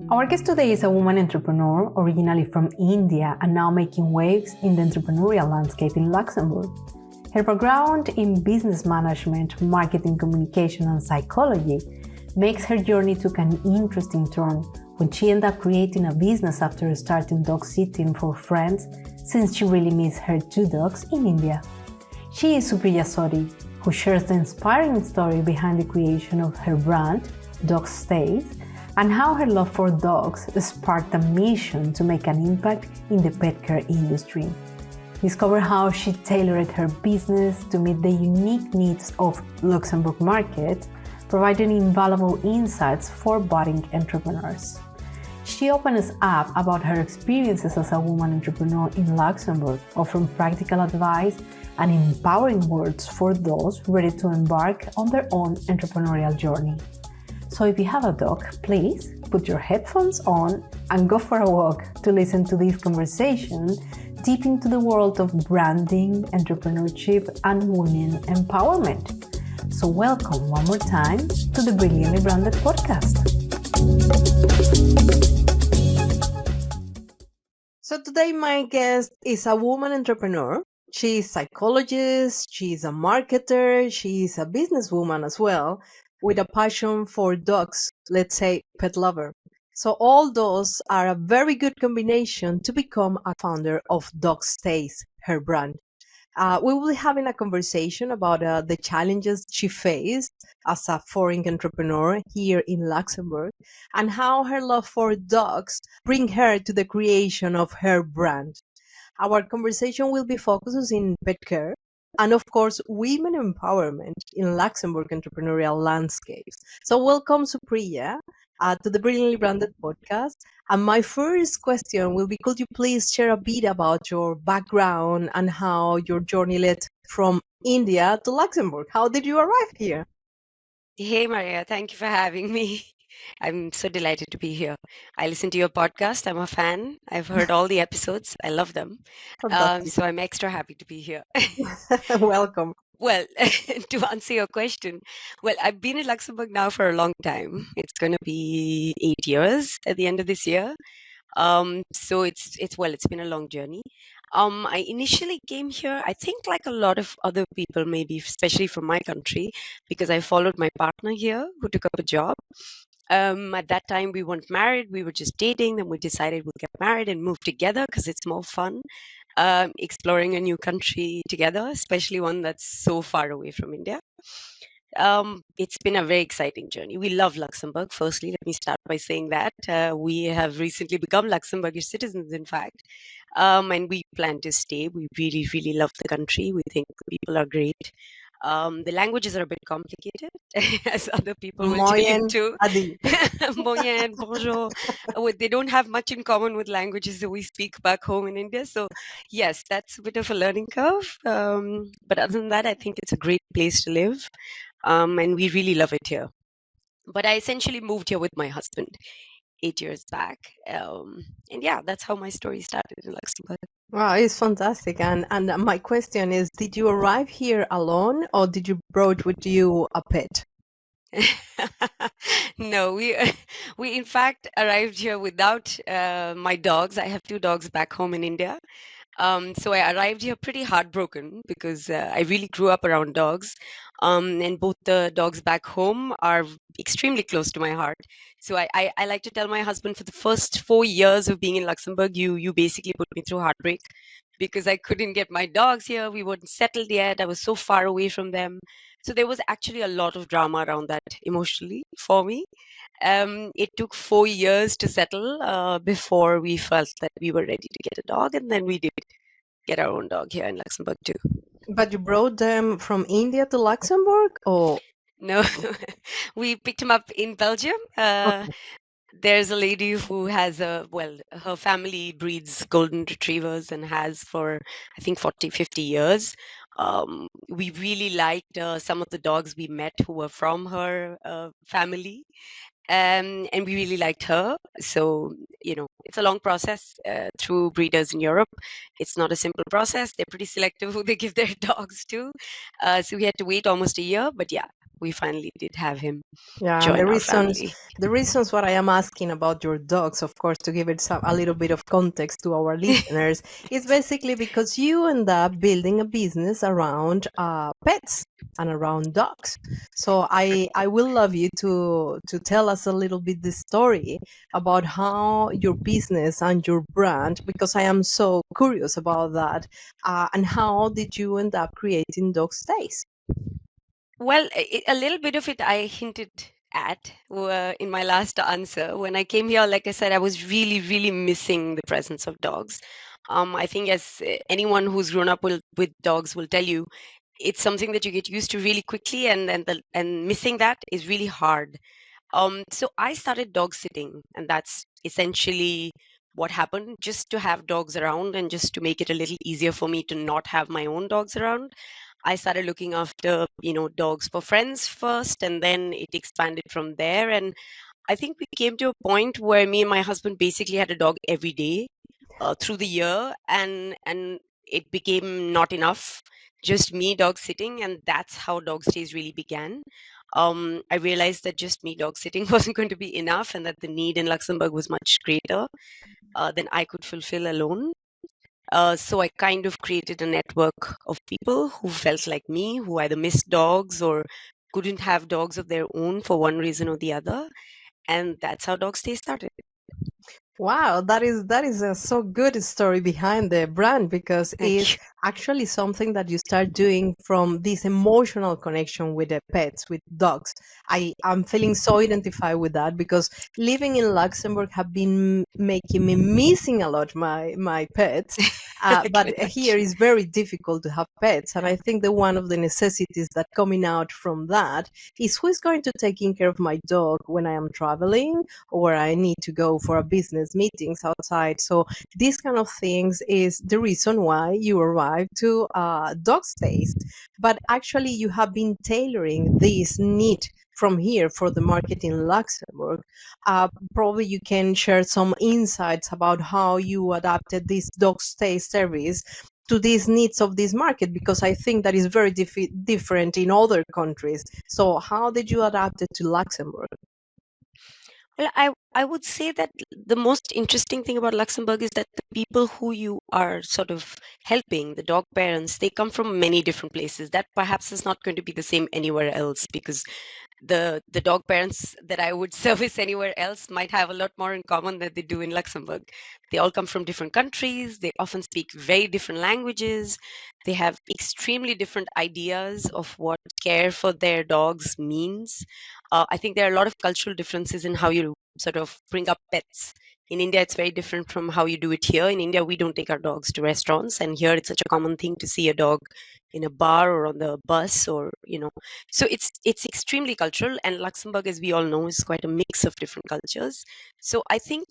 Our guest today is a woman entrepreneur originally from India and now making waves in the entrepreneurial landscape in Luxembourg. Her background in business management, marketing communication, and psychology makes her journey took an interesting turn when she ended up creating a business after starting dog sitting for friends since she really missed her 2 dogs in India. She is Supriya Sodhi, who shares the inspiring story behind the creation of her brand, DogStays, and how her love for dogs sparked a mission to make an impact in the pet care industry. Discover how she tailored her business to meet the unique needs of Luxembourg market, providing invaluable insights for budding entrepreneurs. She opens up about her experiences as a woman entrepreneur in Luxembourg, offering practical advice and empowering words for those ready to embark on their own entrepreneurial journey. So if you have a dog, please put your headphones on and go for a walk to listen to this conversation deep into the world of branding, entrepreneurship, and women empowerment. So welcome one more time to the Brilliantly Branded podcast. So today my guest is a woman entrepreneur. She's a psychologist, she's a marketer, she's a businesswoman as well, with a passion for dogs, let's say pet lover. So all those are a very good combination to become a founder of DogStays, her brand. We will be having a conversation about the challenges she faced as a foreign entrepreneur here in Luxembourg and how her love for dogs bring her to the creation of her brand. Our conversation will be focused in pet care and, of course, women empowerment in Luxembourg entrepreneurial landscapes. So welcome, Supriya, to the Brilliantly Branded podcast. And my first question will be, could you please share a bit about your background and how your journey led from India to Luxembourg? How did you arrive here? Hey, Maria, thank you for having me. I'm so delighted to be here. I listen to your podcast. I'm a fan. I've heard all the episodes. I love them. Fantastic. So I'm extra happy to be here. Welcome. Well, to answer your question, well, I've been in Luxembourg now for a long time. It's going to be 8 years at the end of this year. So it's been a long journey. I initially came here, I think like a lot of other people, maybe especially from my country, because I followed my partner here who took up a job. At that time, we weren't married, we were just dating. Then we decided we'll get married and move together because it's more fun exploring a new country together, especially one that's so far away from India. It's been a very exciting journey. We love Luxembourg. Firstly, let me start by saying that we have recently become Luxembourgish citizens, in fact, and we plan to stay. We really, really love the country. We think the people are great. The languages are a bit complicated, as other people will tell you Moyen too. Adi. Moyen, bonjour. They don't have much in common with languages that we speak back home in India. So, yes, that's a bit of a learning curve. But other than that, I think it's a great place to live. And we really love it here. But I essentially moved here with my husband 8 years back. And yeah, that's how my story started in Luxembourg. Wow, it's fantastic. And my question is, did you arrive here alone or did you brought with you a pet? No, we in fact arrived here without my dogs. I have 2 dogs back home in India. So I arrived here pretty heartbroken because I really grew up around dogs. And both the dogs back home are extremely close to my heart. So I like to tell my husband, for the first 4 years of being in Luxembourg, you basically put me through heartbreak because I couldn't get my dogs here. We weren't settled yet. I was so far away from them. So there was actually a lot of drama around that emotionally for me. It took 4 years to settle before we felt that we were ready to get a dog, and then we did get our own dog here in Luxembourg too. But you brought them from India to Luxembourg? Oh, No, we picked him up in Belgium. okay. There's a lady who has her family breeds golden retrievers and has for, I think, 40, 50 years. We really liked some of the dogs we met who were from her family. And we really liked her. So it's a long process through breeders in Europe. It's not a simple process. They're pretty selective who they give their dogs to. So we had to wait almost a year, but yeah, we finally did have him Yeah, and join our family. the reasons what I am asking about your dogs, of course, to give it a little bit of context to our listeners, is basically because you end up building a business around pets and around dogs. So I will love you to tell us a little bit the story about how your business and your brand, because I am so curious about that, and how did you end up creating DogStays? Well, a little bit of it I hinted at in my last answer. When I came here, like I said, I was really, really missing the presence of dogs. I think as anyone who's grown up with dogs will tell you, it's something that you get used to really quickly, and missing that is really hard. So I started dog sitting, and that's essentially what happened, just to have dogs around and just to make it a little easier for me to not have my own dogs around. I started looking after, dogs for friends first, and then it expanded from there. And I think we came to a point where me and my husband basically had a dog every day through the year, and it became not enough. Just me dog sitting, and that's how dog stays really began. I realized that just me dog sitting wasn't going to be enough, and that the need in Luxembourg was much greater than I could fulfill alone. So I kind of created a network of people who felt like me, who either missed dogs or couldn't have dogs of their own for one reason or the other. And that's how Dog Stay started. Wow, that is a so good story behind the brand, because Thank it's you. actually something that you start doing from this emotional connection with the pets, with dogs. I'm feeling so identified with that, because living in Luxembourg have been making me missing a lot my pets. I But can here imagine. is very difficult to have pets, and I think that one of the necessities that coming out from that is who is going to taking care of my dog when I am traveling, or I need to go for a business meetings outside. So these kind of things is the reason why you arrived to dog stays. But actually, you have been tailoring this need from here for the market in Luxembourg. Probably you can share some insights about how you adapted this dog stay service to these needs of this market, because I think that is very different in other countries. So how did you adapt it to Luxembourg? Well, I would say that the most interesting thing about Luxembourg is that the people who you are sort of helping, the dog parents, they come from many different places. That perhaps is not going to be the same anywhere else, because the dog parents that I would service anywhere else might have a lot more in common than they do in Luxembourg. They all come from different countries. They often speak very different languages. They have extremely different ideas of what care for their dogs means. I think there are a lot of cultural differences in how you sort of bring up pets. In India, it's very different from how you do it here. In India, we don't take our dogs to restaurants, and here it's such a common thing to see a dog in a bar or on the bus, or so it's extremely cultural, and Luxembourg, as we all know, is quite a mix of different cultures. So I think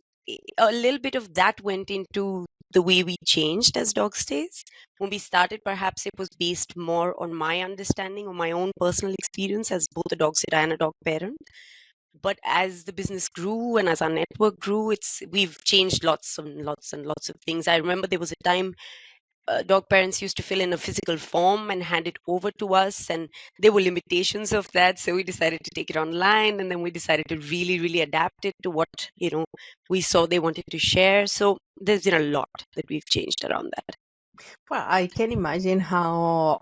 a little bit of that went into the way we changed as dog stays. When we started, perhaps it was based more on my understanding or my own personal experience as both a dog sitter and a dog parent. But as the business grew and as our network grew, we've changed lots and lots and lots of things. I remember there was a time dog parents used to fill in a physical form and hand it over to us, and there were limitations of that, so we decided to take it online, and then we decided to really, really adapt it to what we saw they wanted to share. So there's been a lot that we've changed around that. Well, I can imagine how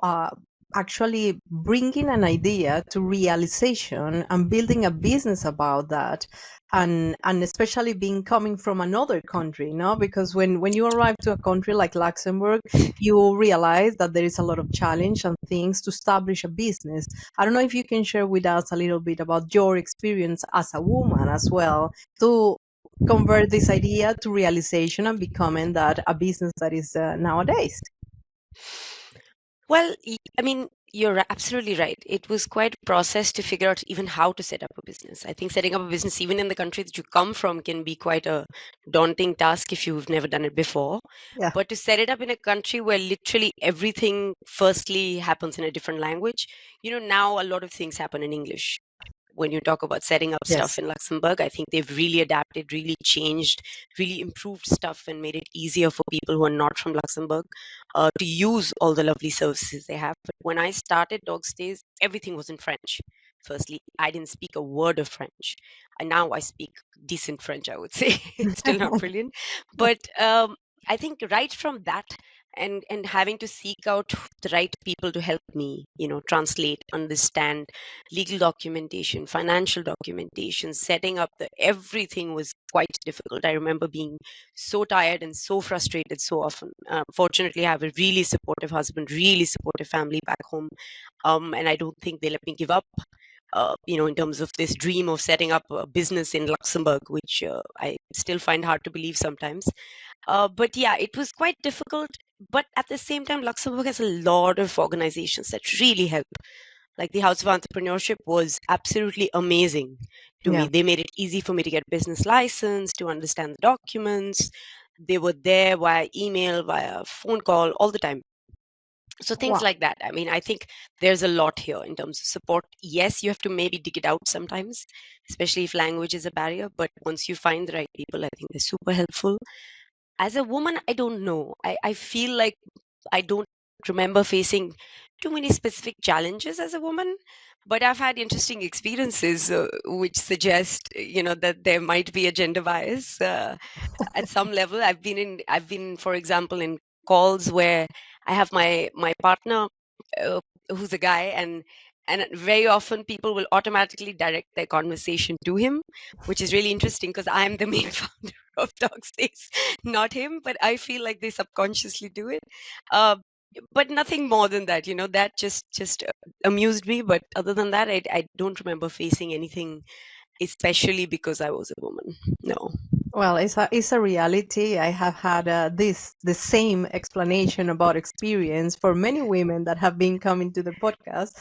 actually bringing an idea to realization and building a business about that, and especially being coming from another country, no? Because when you arrive to a country like Luxembourg, you realize that there is a lot of challenge and things to establish a business. I don't know if you can share with us a little bit about your experience as a woman as well, to convert this idea to realization and becoming that a business that is nowadays. Well, I mean, you're absolutely right. It was quite a process to figure out even how to set up a business. I think setting up a business, even in the country that you come from, can be quite a daunting task if you've never done it before. Yeah. But to set it up in a country where literally everything firstly happens in a different language, now a lot of things happen in English. when you talk about setting up Yes. stuff in Luxembourg. I think they've really adapted, really changed, really improved stuff and made it easier for people who are not from Luxembourg to use all the lovely services they have. But when I started DogStays, everything was in French. Firstly, I didn't speak a word of French. And now I speak decent French, I would say. It's still not brilliant. But I think right from that, and having to seek out the right people to help me, translate, understand legal documentation, financial documentation, setting up everything was quite difficult. I remember being so tired and so frustrated so often. Fortunately, I have a really supportive husband, really supportive family back home, and I don't think they let me give up. In terms of this dream of setting up a business in Luxembourg, which I still find hard to believe sometimes. But yeah, it was quite difficult. But at the same time, Luxembourg has a lot of organizations that really help. Like the House of Entrepreneurship was absolutely amazing to me. Yeah. They made it easy for me to get business license, to understand the documents. They were there via email, via phone call, all the time. So things Wow. like that. I mean, I think there's a lot here in terms of support. Yes, you have to maybe dig it out sometimes, especially if language is a barrier. But once you find the right people, I think they're super helpful. As a woman, I don't know. I feel like I don't remember facing too many specific challenges as a woman, but I've had interesting experiences which suggest, that there might be a gender bias at some level. I've been, for example, in calls where I have my partner, uh, who's a guy, and very often people will automatically direct their conversation to him, which is really interesting because I'm the main founder of DogStays, not him, but I feel like they subconsciously do it. Uh, but nothing more than that, that just amused me. But other than that, I don't remember facing anything, especially because I was a woman. No. Well, it's a reality. I have had the same explanation about experience for many women that have been coming to the podcast,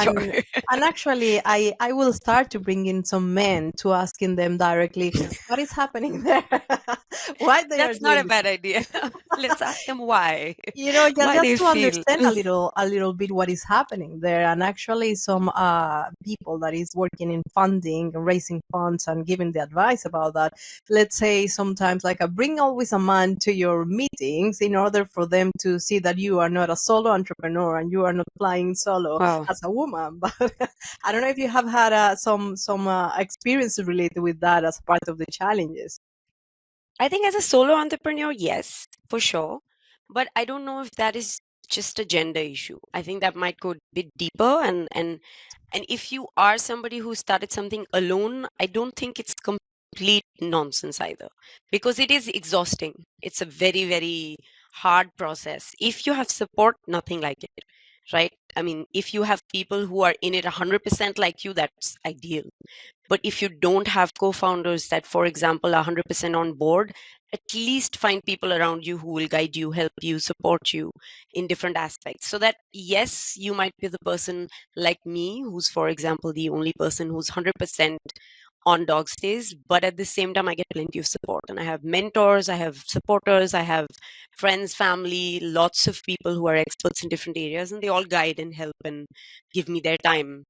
Sure. and actually, I will start to bring in some men to asking them directly what is happening there, why they are That's not doing a this. bad idea. Let's ask them why. Yeah, Why just they to feel. understand a little bit what is happening there. And actually some people that is working in funding and raising funds and giving the advice about that, let's say sometimes like bring always a man to your meetings in order for them to see that you are not a solo entrepreneur and you are not flying solo Wow. as a woman. But I don't know if you have had some experiences related with that as part of the challenges. I think as a solo entrepreneur, yes, for sure. But I don't know if that is just a gender issue. I think that might go a bit deeper, and if you are somebody who started something alone, I don't think it's complete nonsense either, because it is exhausting. It's a very, very hard process. If you have support, nothing like it, right? I mean, if you have people who are in it 100% like you, that's ideal. But if you don't have co-founders that, for example, are 100% on board, at least find people around you who will guide you, help you, support you in different aspects. So that, yes, you might be the person like me, who's, for example, the only person who's 100% on DogStays, but at the same time, I get plenty of support. And I have mentors, I have supporters, I have friends, family, lots of people who are experts in different areas, and they all guide and help and give me their time.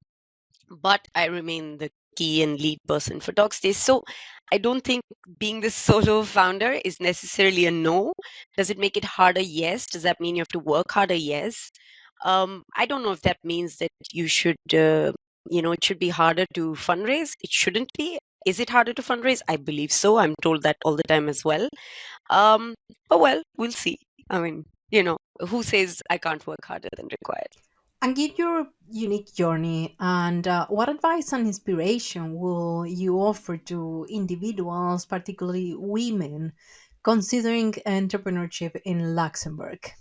But I remain the key and lead person for DogStays. So I don't think being the solo founder is necessarily a no. Does it make it harder? Yes. Does that mean you have to work harder? Yes. I don't know if that means that you should, it should be harder to fundraise. It shouldn't be. Is it harder to fundraise? I believe so. I'm told that all the time as well. Um, but well, we'll see. I mean, who says I can't work harder than required? And give your unique journey, and what advice and inspiration will you offer to individuals, particularly women, considering entrepreneurship in Luxembourg?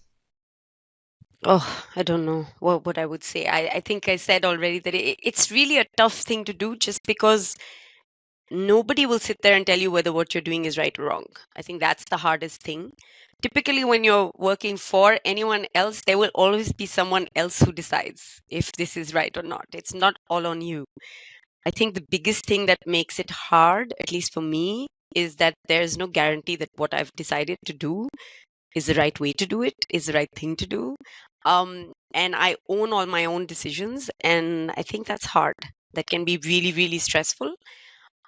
Oh, I don't know what I would say. I think I said already that it's really a tough thing to do, just because nobody will sit there and tell you whether what you're doing is right or wrong. I think that's the hardest thing. Typically, when you're working for anyone else, there will always be someone else who decides if this is right or not. It's not all on you. I think the biggest thing that makes it hard, at least for me, is that there's no guarantee that what I've decided to do is the right way to do it, is the right thing to do. And I own all my own decisions, and I think that's hard. that can be really, really stressful.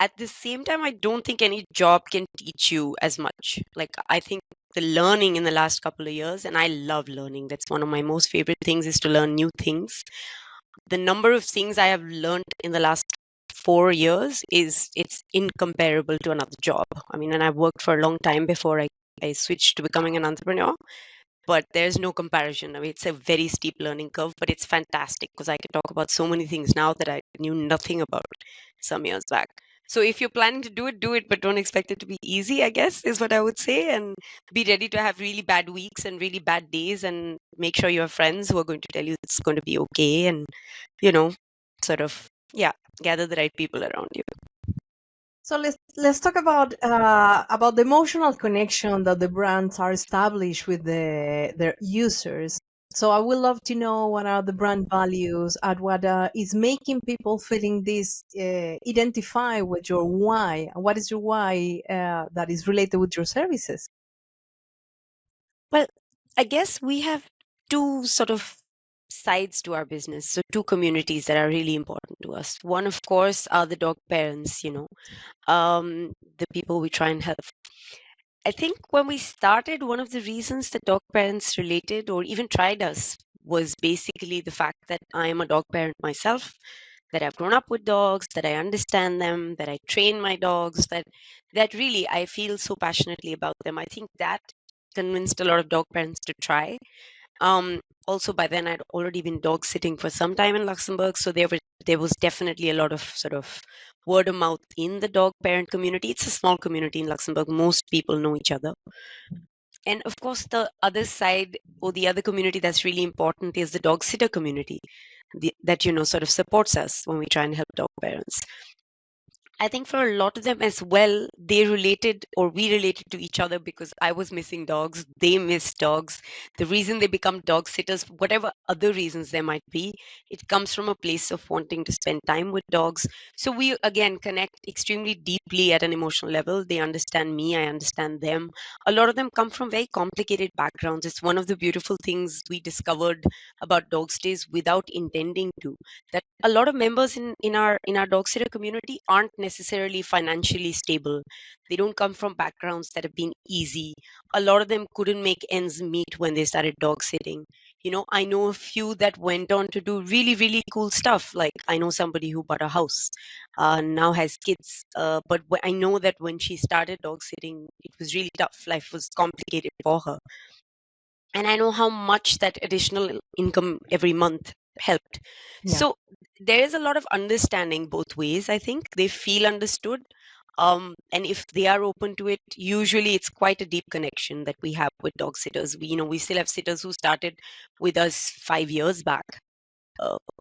At the same time, I don't think any job can teach you as much. Like, I think the learning in the last couple of years, and I love learning. That's one of my most favorite things, is to learn new things. The number of things I have learned in the last 4 years it's incomparable to another job. I mean, and I've worked for a long time before I switched to becoming an entrepreneur, but there's no comparison. I mean, it's a very steep learning curve, but it's fantastic because I can talk about so many things now that I knew nothing about some years back. So if you're planning to do it, but don't expect it to be easy, I guess is what I would say. And be ready to have really bad weeks and really bad days, and make sure you have friends who are going to tell you it's going to be okay. And, you know, sort of, yeah, gather the right people around you. So let's talk about the emotional connection that the brands are established with their users. So I would love to know what are the brand values and what is making people feeling this identify with your why. What is your why that is related with your services? Well, I guess we have two sort of sides to our business. So two communities that are really important to us. One, of course, are the dog parents, the people we try and help. I think when we started, one of the reasons that dog parents related or even tried us was basically the fact that I am a dog parent myself, that I've grown up with dogs, that I understand them, that I train my dogs, that really I feel so passionately about them. I think that convinced a lot of dog parents to try. Also, by then I'd already been dog sitting for some time in Luxembourg, so there was definitely a lot of sort of word of mouth in the dog parent community. It's a small community in Luxembourg. Most people know each other. And of course, the other side or the other community that's really important is the dog sitter community that, sort of supports us when we try and help dog parents. I think for a lot of them as well, they related or we related to each other because I was missing dogs, they missed dogs. The reason they become dog sitters, whatever other reasons there might be, it comes from a place of wanting to spend time with dogs. So we again connect extremely deeply at an emotional level. They understand me, I understand them. A lot of them come from very complicated backgrounds. It's one of the beautiful things we discovered about DogStays without intending to, that a lot of members in our dog sitter community aren't necessarily financially stable. They don't come from backgrounds that have been easy. A lot of them couldn't make ends meet when they started dog sitting. I know a few that went on to do really, really cool stuff. Like, I know somebody who bought a house, now has kids, but I know that when she started dog sitting, it was really tough. Life was complicated for her, and I know how much that additional income every month helped. Yeah. So there is a lot of understanding both ways. I think they feel understood. And if they are open to it, usually it's quite a deep connection that we have with dog sitters. We still have sitters who started with us 5 years back,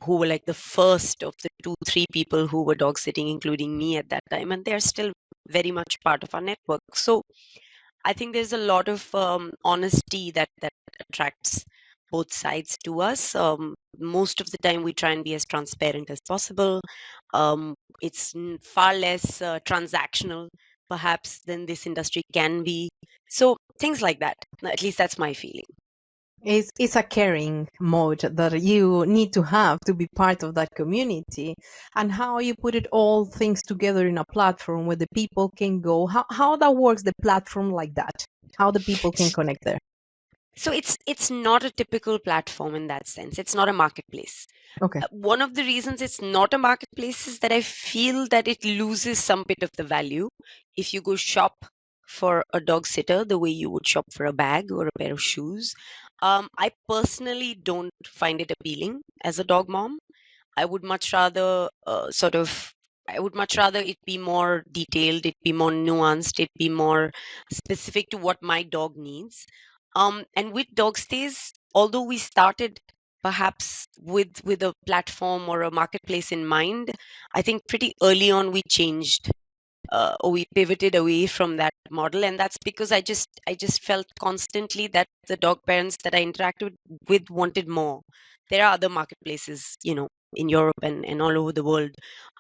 who were like the first of the 2, 3 people who were dog sitting, including me at that time, and they're still very much part of our network. So I think there's a lot of honesty that attracts both sides to us. Most of the time, we try and be as transparent as possible. It's far less transactional, perhaps, than this industry can be. So things like that. At least that's my feeling. It's a caring mode that you need to have to be part of that community, and how you put it all things together in a platform where the people can go. How that works, the platform like that, how the people can connect there. So it's not a typical platform in that sense. It's not a marketplace. Okay. One of the reasons it's not a marketplace is that I feel that it loses some bit of the value if you go shop for a dog sitter the way you would shop for a bag or a pair of shoes. I personally don't find it appealing as a dog mom. I would much rather I would much rather it be more detailed, it be more nuanced, it be more specific to what my dog needs. And with DogStays, although we started perhaps with a platform or a marketplace in mind, I think pretty early on we changed, or we pivoted away from that model, and that's because I just felt constantly that the dog parents that I interacted with wanted more. There are other marketplaces, in Europe and all over the world,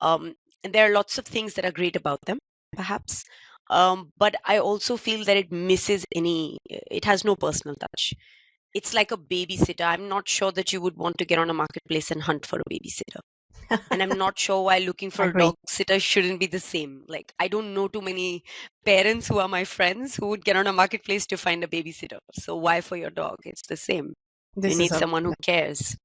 and there are lots of things that are great about them, perhaps. But I also feel that it has no personal touch. It's like a babysitter. I'm not sure that you would want to get on a marketplace and hunt for a babysitter. And I'm not sure why looking for a Agree. dog sitter shouldn't be the same. Like, I don't know too many parents who are my friends who would get on a marketplace to find a babysitter. So why for your dog? It's the same. You This is need a someone who cares.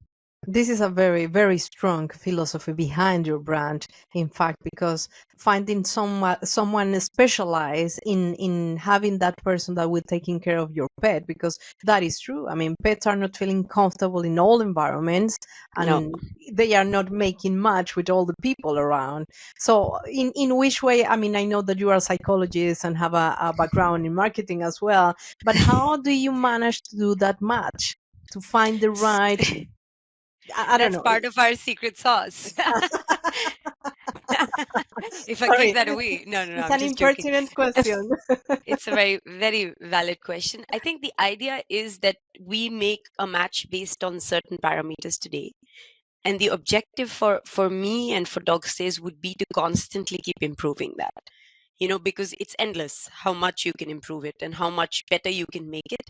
This is a very, very strong philosophy behind your brand, in fact, because finding someone specialized in having that person that will taking care of your pet, because that is true. I mean, pets are not feeling comfortable in all environments, No. and they are not making much with all the people around. So, in which way? I mean, I know that you are a psychologist and have a background in marketing as well, but how do you manage to do that match? To find the right, I don't That's know. part of our secret sauce. If I give Sorry, that away. No, no, no, it's I'm an just joking. impertinent question. It's a very, very valid question. I think the idea is that we make a match based on certain parameters today. And the objective for me and for DogStays would be to constantly keep improving that. Because it's endless how much you can improve it and how much better you can make it.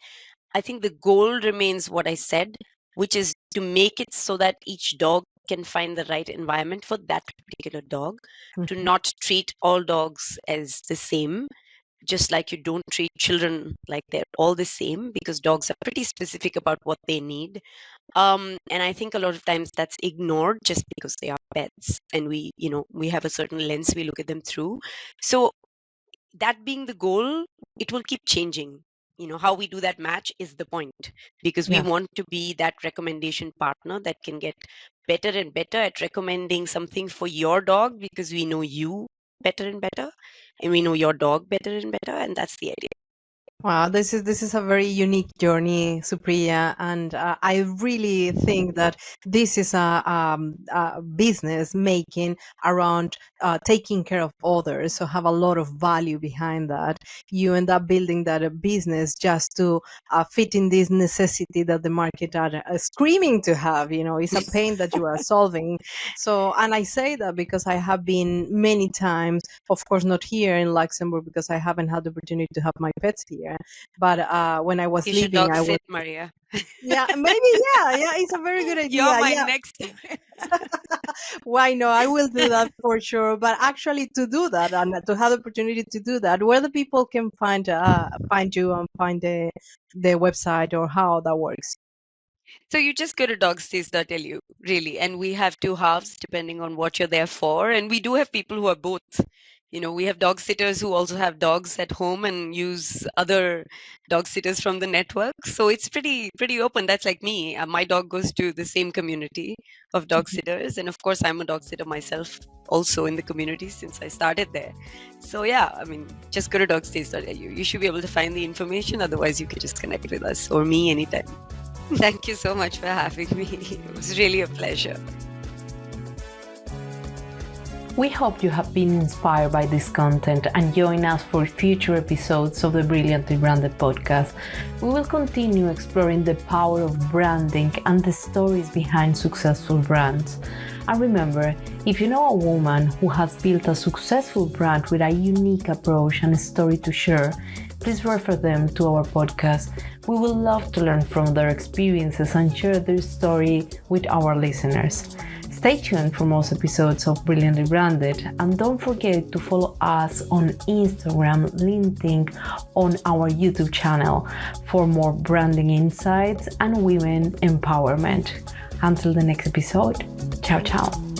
I think the goal remains what I said, which is to make it so that each dog can find the right environment for that particular dog, to not treat all dogs as the same, just like you don't treat children like they're all the same, because dogs are pretty specific about what they need. And I think a lot of times that's ignored just because they are pets, and we have a certain lens we look at them through. So that being the goal, it will keep changing. How we do that match is the point, because we Yeah. want to be that recommendation partner that can get better and better at recommending something for your dog, because we know you better and better, and we know your dog better and better, and that's the idea. Wow, this is a very unique journey, Supriya, and I really think that this is a business making around taking care of others. So have a lot of value behind that. You end up building that a business just to fit in this necessity that the market are screaming to have. It's a pain that you are solving. So, and I say that because I have been many times, of course, not here in Luxembourg because I haven't had the opportunity to have my pets here. But when I was You should leaving, dog I was, sit, Maria. yeah, maybe, yeah, it's a very good You're idea. my Yeah, next. why no? I will do that for sure. But actually, to do that and to have the opportunity to do that, where the people can find you and find the website or how that works. So you just go to DogStays.lu, really. And we have two halves depending on what you're there for. And we do have people who are both. We have dog sitters who also have dogs at home and use other dog sitters from the network. So it's pretty open. That's like me. My dog goes to the same community of dog sitters. And of course, I'm a dog sitter myself also in the community since I started there. So yeah, I mean, just go to DogStays.lu. You should be able to find the information. Otherwise, you can just connect with us or me anytime. Thank you so much for having me. It was really a pleasure. We hope you have been inspired by this content and join us for future episodes of the Brilliantly Branded podcast. We will continue exploring the power of branding and the stories behind successful brands. And remember, if you know a woman who has built a successful brand with a unique approach and a story to share, please refer them to our podcast. We would love to learn from their experiences and share their story with our listeners. Stay tuned for most episodes of Brilliantly Branded, and don't forget to follow us on Instagram, LinkedIn, on our YouTube channel for more branding insights and women empowerment. Until the next episode, ciao ciao.